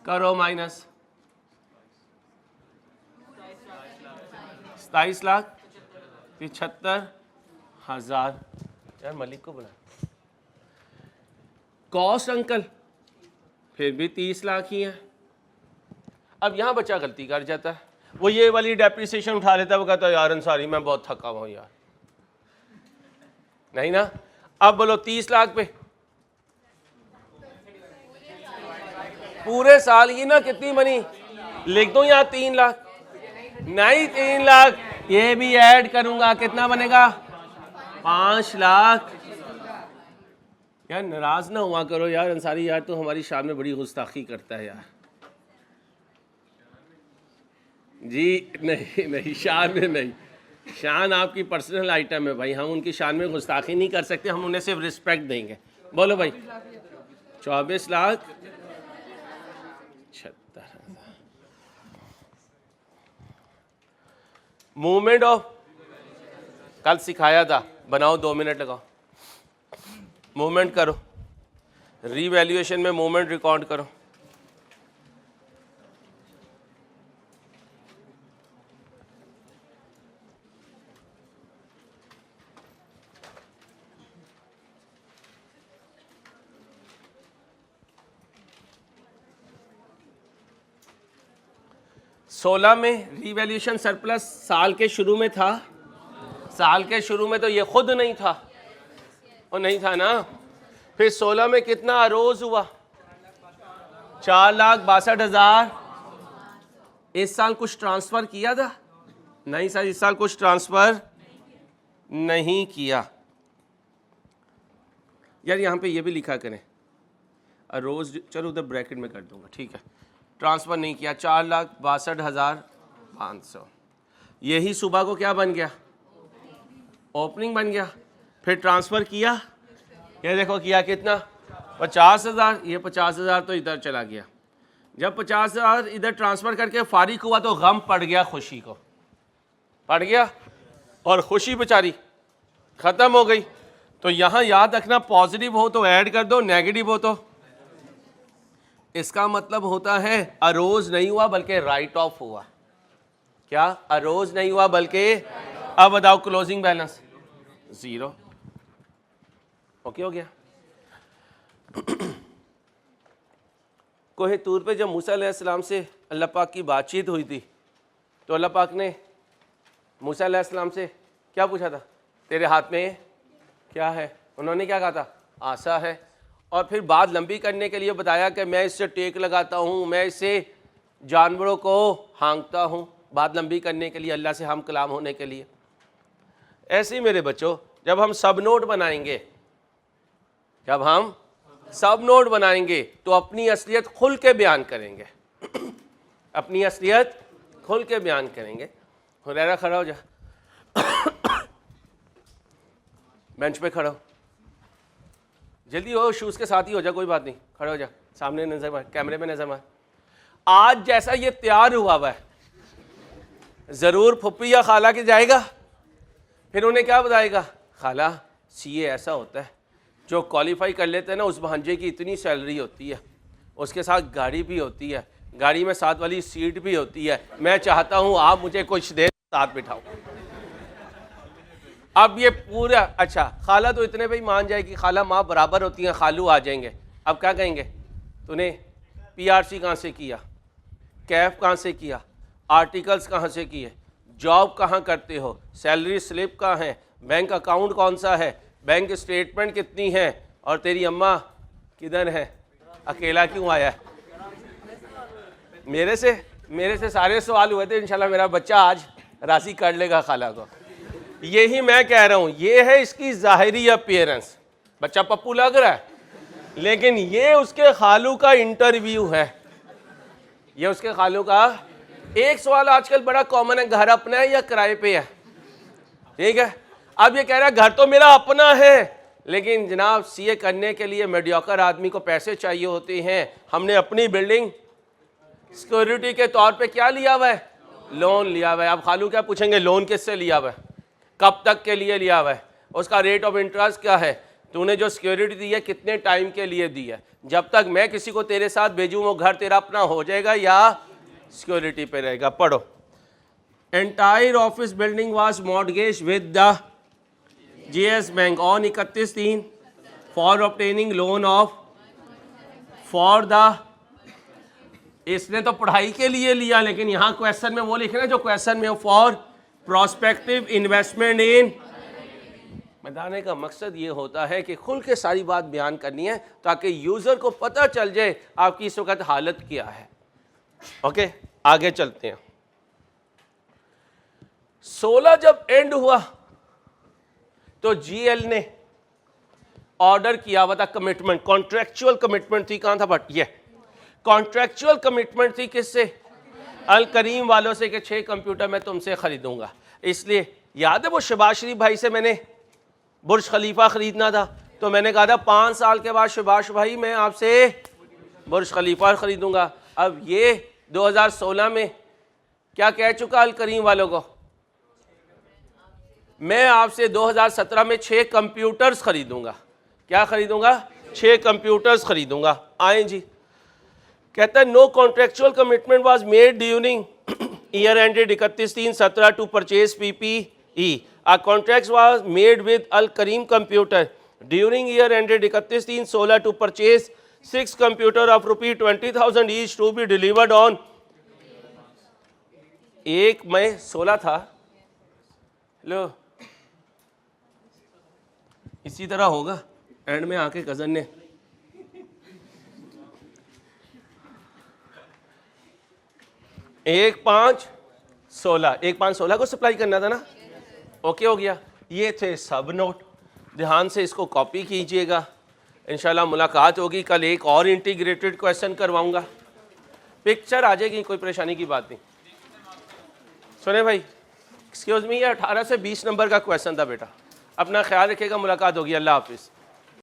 करो माइनस 27,75,000। यार मलिक को बुला। कॉस्ट अंकल फिर भी 30 लाख ही है। अब यहां बच्चा गलती कर जाता है, वो ये वाली डेप्रिसिएशन उठा लेता है, वो कहता है यार अंसारी मैं बहुत थका हुआ हूं यार, नहीं ना। अब बोलो 30 लाख पे पूरे साल की ना कितनी बनी, लिख दो यहाँ 3 लाख, नहीं 3 लाख, ये भी ऐड करूंगा, कितना बनेगा? 5 लाख। यार नाराज ना हुआ करो यार अंसारी, यार तो हमारी शान में बड़ी गुस्ताखी करता है यार। जी नहीं नहीं, शान में नहीं, शान आपकी पर्सनल आइटम है भाई, हम उनकी शान में गुस्ताखी नहीं कर सकते, हम उन्हें सिर्फ रिस्पेक्ट देंगे। बोलो भाई 24,76,000। मूवमेंट ऑफ कल सिखाया था, बनाओ 2 मिनट लगाओ, मूवमेंट करो, रीवैल्यूएशन में मूवमेंट रिकॉर्ड करो। सोलह में रीवैल्यूएशन सरप्लस साल के शुरू में था, साल के शुरू में तो ये खुद नहीं था, और नहीं था ना। फिर 16 में कितना अरोज हुआ? 4,62,000। इस साल कुछ ट्रांसफर किया था? नहीं सर, इस साल कुछ ट्रांसफर नहीं किया। यार यहाँ पे ये भी लिखा करें अरोज, चलो उधर ब्रैकेट में कर दूंगा, ठीक है। ट्रांसफर नहीं किया, 4,62,500। यही सुबह को क्या बन गया? ओपनिंग बन गया। फिर ट्रांसफर किया, ये देखो किया कितना? 50,000। ये 50,000 तो इधर चला गया। जब 50,000 इधर ट्रांसफर करके फारिग हुआ तो गम पड़ गया, खुशी को पड़ गया, और खुशी बेचारी खत्म हो गई। तो यहाँ याद रखना, पॉजिटिव हो तो ऐड कर दो, नेगेटिव हो तो, इसका मतलब होता है अरोज नहीं हुआ बल्कि राइट ऑफ हुआ। क्या? अरोज नहीं हुआ बल्कि। अब बताओ क्लोजिंग बैलेंस 0। ओके हो गया। कोहे तूर पे जब मूसा अलैहिस्सलाम से अल्लाह पाक की बातचीत हुई थी तो अल्लाह पाक ने मूसा अलैहिस्सलाम से क्या पूछा था? तेरे हाथ में क्या है? उन्होंने क्या कहा था? आसा है। और फिर बात लंबी करने के लिए बताया कि मैं इससे टेक लगाता हूँ, मैं इससे जानवरों को हाँकता हूँ, बात लंबी करने के लिए, अल्लाह से हम कलाम होने के लिए। ऐसे ही मेरे बच्चों, जब हम सब नोट बनाएंगे, जब हम सब नोट बनाएंगे तो अपनी असलियत खुल के बयान करेंगे, अपनी असलियत खुल के बयान करेंगे। हुरैरा खड़ा हो जा, बेंच पे खड़ा हो, जल्दी हो, शूज़ के साथ ही हो जा, कोई बात नहीं, खड़े हो जा, सामने नजर मार, कैमरे में नजर मार। आज जैसा ये तैयार हुआ हुआ है, ज़रूर फुप्पी या खाला के जाएगा? फिर उन्हें क्या बताएगा, खाला सीए ऐसा होता है, जो क्वालिफाई कर लेते हैं ना उस भांजे की इतनी सैलरी होती है, उसके साथ गाड़ी भी होती है, गाड़ी में साथ वाली सीट भी होती है, मैं चाहता हूं आप मुझे कुछ देर साथ बिठाओ। अब ये पूरा, अच्छा खाला तो इतने पे ही मान जाएगी, खाला माँ बराबर होती हैं, खालू आ जाएंगे। अब क्या कहेंगे, तूने पीआरसी कहाँ से किया, कैफ कहाँ से किया, आर्टिकल्स कहाँ से किए, जॉब कहाँ करते हो, सैलरी स्लिप कहाँ है, बैंक अकाउंट कौन सा है, बैंक स्टेटमेंट कितनी है, और तेरी अम्मा किधर है, अकेला क्यों आया है। मेरे से सारे सवाल हुए थे, इंशाल्लाह मेरा बच्चा आज राशि कर लेगा खाला को। यही मैं कह रहा हूँ, ये है इसकी ज़ाहिरी अपीयरेंस, बच्चा पप्पू लग रहा है, लेकिन ये उसके खालू का इंटरव्यू है, ये उसके खालू का। एक सवाल आजकल बड़ा कॉमन है, घर अपना है या किराए पे है, ठीक है। अब ये कह रहा है घर तो मेरा अपना है, लेकिन जनाब सीए करने के लिए मीडियोकर आदमी को पैसे चाहिए होते हैं। हमने अपनी बिल्डिंग सिक्योरिटी के तौर पे क्या लिया हुआ है, लोन लिया हुआ है। अब खालू क्या पूछेंगे, लोन किससे लिया हुआ है, कब तक के लिए लिया हुआ है, उसका रेट ऑफ इंटरेस्ट क्या है, तूने जो सिक्योरिटी दी है कितने टाइम के लिए दी है, जब तक मैं किसी को तेरे साथ भेजूँ वो घर तेरा अपना हो जाएगा या सिक्योरिटी पे रहेगा। पढ़ो, entire office building was mortgage with the GS bank on 31/3 for obtaining loan of for the, इसने तो पढ़ाई के लिए लिया, लेकिन यहाँ क्वेश्चन में वो लिख रहे हैं जो क्वेश्चन में, फॉर प्रोस्पेक्टिव इन्वेस्टमेंट इन। बताने का मकसद ये होता है कि खुल के सारी बात बयान करनी है ताकि यूज़र को पता चल जाए आपकी इस वक्त हालत क्या है। ओके, आगे चलते हैं। 16 जब एंड हुआ तो जीएल ने ऑर्डर किया हुआ था कमिटमेंट, कॉन्ट्रेक्चुअल कमिटमेंट थी, कहां था, बट ये कॉन्ट्रेक्चुअल कमिटमेंट थी किससे, अल करीम वालों से, कि 6 कंप्यूटर मैं तुमसे खरीदूंगा। इसलिए याद है वो शहबाज शरीफ भाई से मैंने बुर्ज खलीफा खरीदना था, तो मैंने कहा था 5 साल के बाद शहबाज भाई मैं आपसे बुर्ज खलीफा खरीदूंगा। अब ये 2016 में क्या कह चुका अल करीम वालों को, मैं आपसे 2017 में 6 कंप्यूटर्स खरीदूंगा। क्या खरीदूंगा, 6 कंप्यूटर्स खरीदूंगा। आए जी, कहता है no contractual commitment was made during year ended 31/3/17 to purchase PPE. A contract was made with Al Karim computer during year ended 31/3/16 to purchase 6 computer of ₹20,000 each to be delivered on 1 May 16 था। लो इसी तरह होगा, and में आके cousin ने 1/5/16 को supply करना था ना, ओके हो गया। ये थे सब नोट, ध्यान से इसको कॉपी कीजिएगा। इंशाल्लाह मुलाकात होगी कल, एक और इंटीग्रेटेड क्वेश्चन करवाऊंगा, पिक्चर आ जाएगी, कोई परेशानी की बात नहीं। सुने भाई, एक्सक्यूज मी, ये 18 से 20 नंबर का क्वेश्चन था बेटा, अपना ख्याल रखिएगा, मुलाकात होगी, अल्लाह हाफिज़।